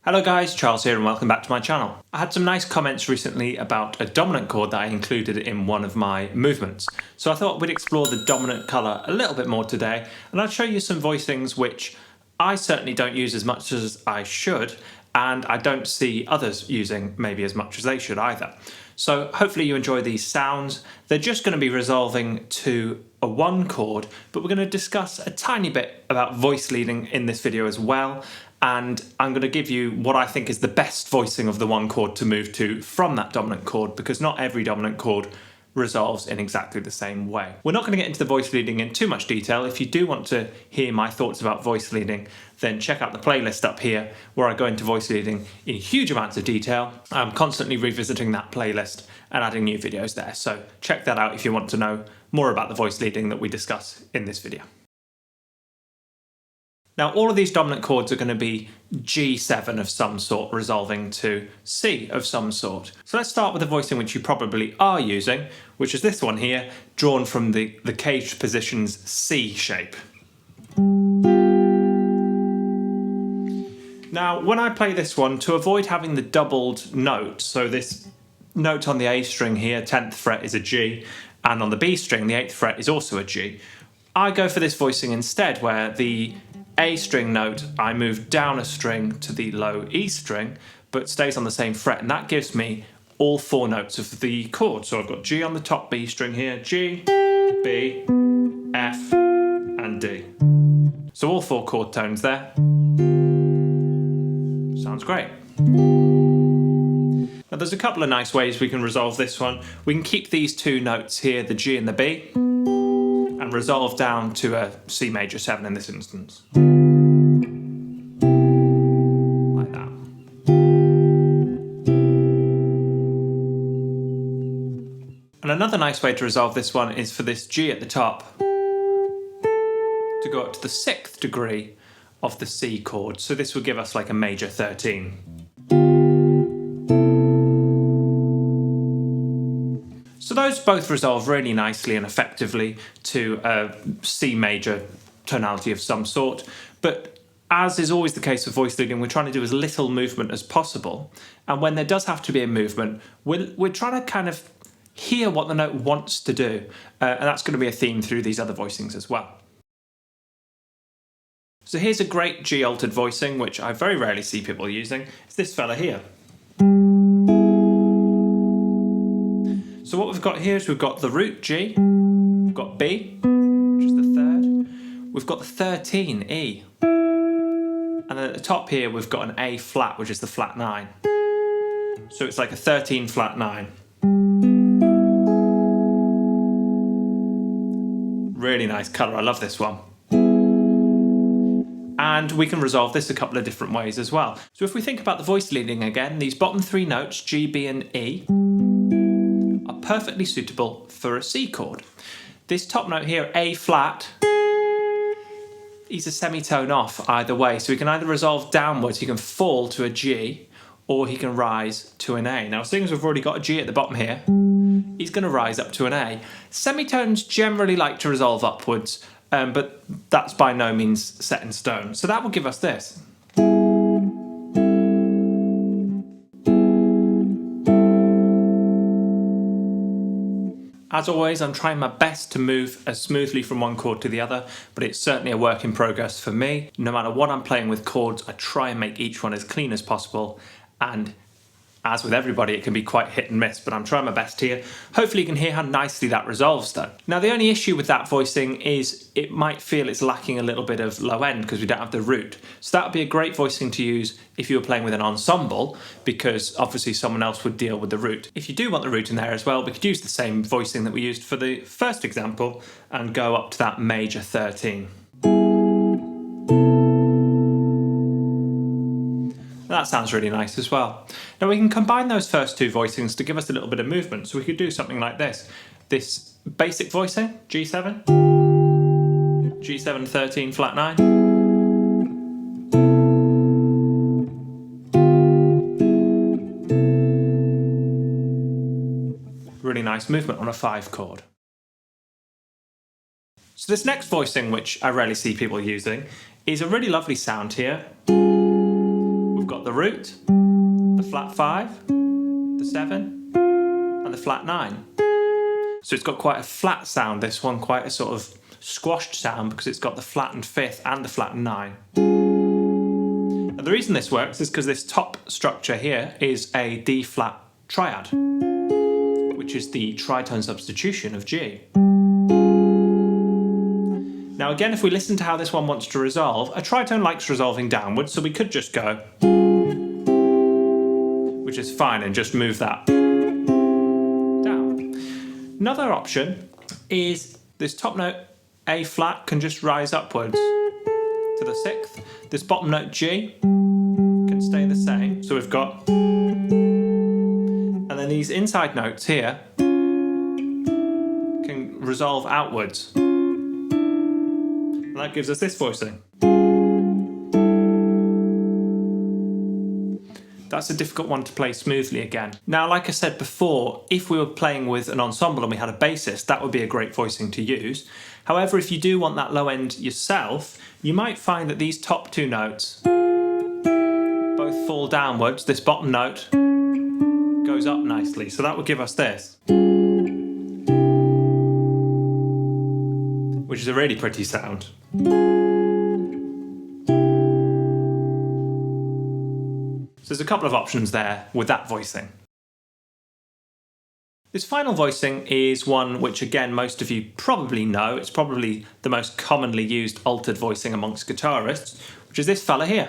Hello guys, Charles here and welcome back to my channel. I had some nice comments recently about a dominant chord that I included in one of my movements. So I thought we'd explore the dominant colour a little bit more today, and I'll show you some voicings which I certainly don't use as much as I should, and I don't see others using maybe as much as they should either. So hopefully you enjoy these sounds. They're just going to be resolving to a 1 chord, but we're going to discuss a tiny bit about voice leading in this video as well. And I'm going to give you what I think is the best voicing of the 1 chord to move to from that dominant chord, because not every dominant chord resolves in exactly the same way. We're not going to get into the voice leading in too much detail. If you do want to hear my thoughts about voice leading, then check out the playlist up here where I go into voice leading in huge amounts of detail. I'm constantly revisiting that playlist and adding new videos there, so check that out if you want to know more about the voice leading that we discuss in this video. Now, all of these dominant chords are going to be G7 of some sort, resolving to C of some sort. So let's start with a voicing which you probably are using, which is this one here, drawn from the caged position's C shape. Now, when I play this one, to avoid having the doubled note, so this note on the A string here, 10th fret, is a G, and on the B string, the 8th fret, is also a G, I go for this voicing instead, where the A string note, I move down a string to the low E string, but stays on the same fret, and that gives me all 4 notes of the chord. So I've got G on the top B string here, G, B, F, and D. So all 4 chord tones there. Sounds great. Now there's a couple of nice ways we can resolve this one. We can keep these 2 notes here, the G and the B, and resolve down to a C major 7 in this instance. Like that. And another nice way to resolve this one is for this G at the top to go up to the 6th degree of the C chord. So this would give us like a major 13. So those both resolve really nicely and effectively to a C major tonality of some sort, but as is always the case with voice leading, we're trying to do as little movement as possible, and when there does have to be a movement, we're trying to kind of hear what the note wants to do, and that's going to be a theme through these other voicings as well. So here's a great G altered voicing, which I very rarely see people using. It's this fella here. So what we've got here is we've got the root G, we've got B, which is the 3rd, we've got the 13 E, and then at the top here we've got an A flat, which is the flat 9. So it's like a 13 flat 9. Really nice colour, I love this one. And we can resolve this a couple of different ways as well. So if we think about the voice leading again, these bottom 3 notes, G, B and E, are perfectly suitable for a C chord. This top note here, A flat, he's a semitone off either way, so he can either resolve downwards, he can fall to a G, or he can rise to an A. Now, seeing as we've already got a G at the bottom here, he's going to rise up to an A. Semitones generally like to resolve upwards, but that's by no means set in stone. So that will give us this. As always, I'm trying my best to move as smoothly from one chord to the other, but it's certainly a work in progress for me. No matter what I'm playing with chords, I try and make each one as clean as possible, and as with everybody, it can be quite hit and miss, but I'm trying my best here. Hopefully you can hear how nicely that resolves though. Now the only issue with that voicing is it might feel it's lacking a little bit of low end because we don't have the root. So that would be a great voicing to use if you were playing with an ensemble, because obviously someone else would deal with the root. If you do want the root in there as well, we could use the same voicing that we used for the first example and go up to that major 13. That sounds really nice as well. Now we can combine those first 2 voicings to give us a little bit of movement. So we could do something like this. This basic voicing, G7, G7, 13, flat 9. Really nice movement on a 5 chord. So this next voicing, which I rarely see people using, is a really lovely sound here. we've got the root, the flat 5, the 7, and the flat 9. So it's got quite a flat sound, this one, quite a sort of squashed sound because it's got the flattened 5th and the flattened 9. And the reason this works is because this top structure here is a D flat triad, which is the tritone substitution of G. Now again, if we listen to how this one wants to resolve, a tritone likes resolving downwards, so we could just go, which is fine, and just move that down. Another option is this top note A flat can just rise upwards to the 6th. This bottom note G can stay the same, so we've got, and then these inside notes here can resolve outwards. And that gives us this voicing. That's a difficult one to play smoothly again. Now, like I said before, if we were playing with an ensemble and we had a bassist, that would be a great voicing to use. However, if you do want that low end yourself, you might find that these top 2 notes both fall downwards. This bottom note goes up nicely, so that would give us this, which is a really pretty sound. So there's a couple of options there with that voicing. This final voicing is one which, again, most of you probably know. It's probably the most commonly used altered voicing amongst guitarists, which is this fella here.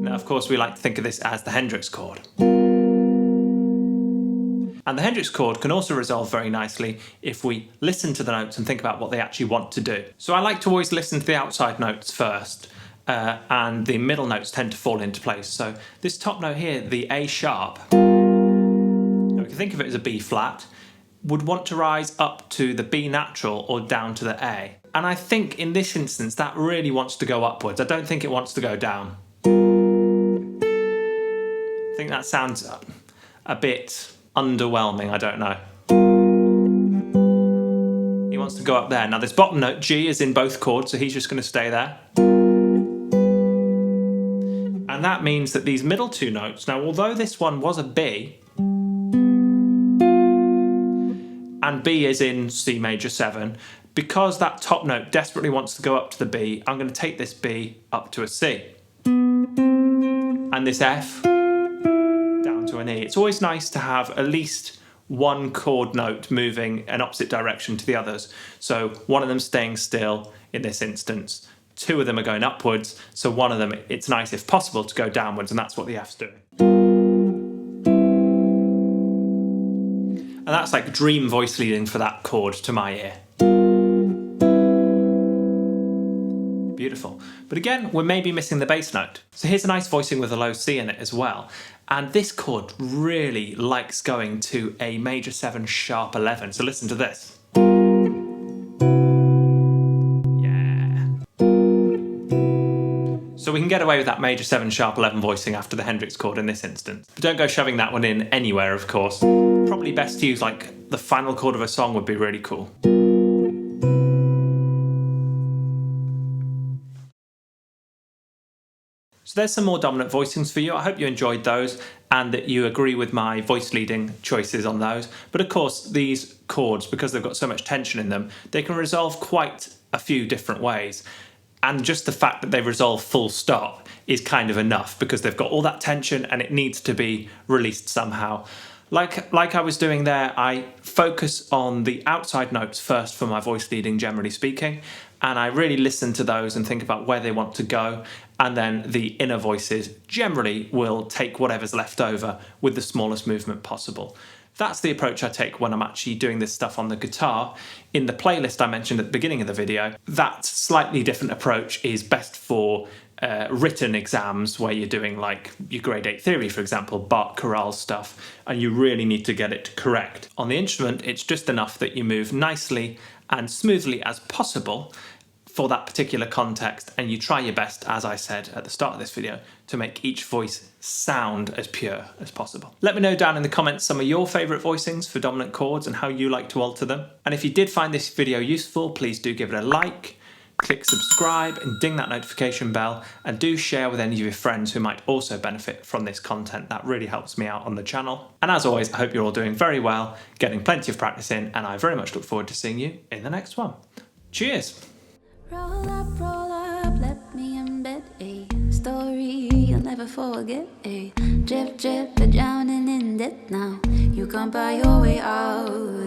Now, of course, we like to think of this as the Hendrix chord. And the Hendrix chord can also resolve very nicely if we listen to the notes and think about what they actually want to do. So I like to always listen to the outside notes first, and the middle notes tend to fall into place. So this top note here, the A sharp, now we can think of it as a B flat, would want to rise up to the B natural or down to the A. And I think in this instance that really wants to go upwards. I don't think it wants to go down. I think that sounds a bit underwhelming, I don't know. He wants to go up there. Now this bottom note, G, is in both chords, so he's just going to stay there. And that means that these middle 2 notes, now although this one was a B, and B is in C major 7, because that top note desperately wants to go up to the B, I'm going to take this B up to a C. And this F down to an E. It's always nice to have at least one chord note moving an opposite direction to the others. So one of them staying still in this instance. 2 of them are going upwards, so one of them, it's nice if possible to go downwards, and that's what the F's doing. And that's like dream voice leading for that chord to my ear. Beautiful. But again, we're maybe missing the bass note. So here's a nice voicing with a low C in it as well. And this chord really likes going to a major 7 sharp 11. So listen to this. So we can get away with that major 7 sharp 11 voicing after the Hendrix chord in this instance. But don't go shoving that one in anywhere, of course. Probably best to use like the final chord of a song would be really cool. So there's some more dominant voicings for you. I hope you enjoyed those and that you agree with my voice leading choices on those. But of course, these chords, because they've got so much tension in them, they can resolve quite a few different ways. And just the fact that they resolve full stop is kind of enough because they've got all that tension and it needs to be released somehow. Like I was doing there, I focus on the outside notes first for my voice leading, generally speaking, and I really listen to those and think about where they want to go, and then the inner voices generally will take whatever's left over with the smallest movement possible. That's the approach I take when I'm actually doing this stuff on the guitar. In the playlist I mentioned at the beginning of the video, that slightly different approach is best for written exams where you're doing like your grade 8 theory, for example, Bach chorale stuff, and you really need to get it correct. On the instrument, it's just enough that you move nicely and smoothly as possible for that particular context, and you try your best, as I said at the start of this video, to make each voice sound as pure as possible. Let me know down in the comments some of your favourite voicings for dominant chords and how you like to alter them. And if you did find this video useful, please do give it a like. click subscribe and ding that notification bell, and do share with any of your friends who might also benefit from this content. That really helps me out on the channel. And as always, I hope you're all doing very well, getting plenty of practice in, and I very much look forward to seeing you in the next one. Cheers! Roll up, let me embed a story you'll never forget. A drip, drip, we're drowning in debt now. You can't buy your way out.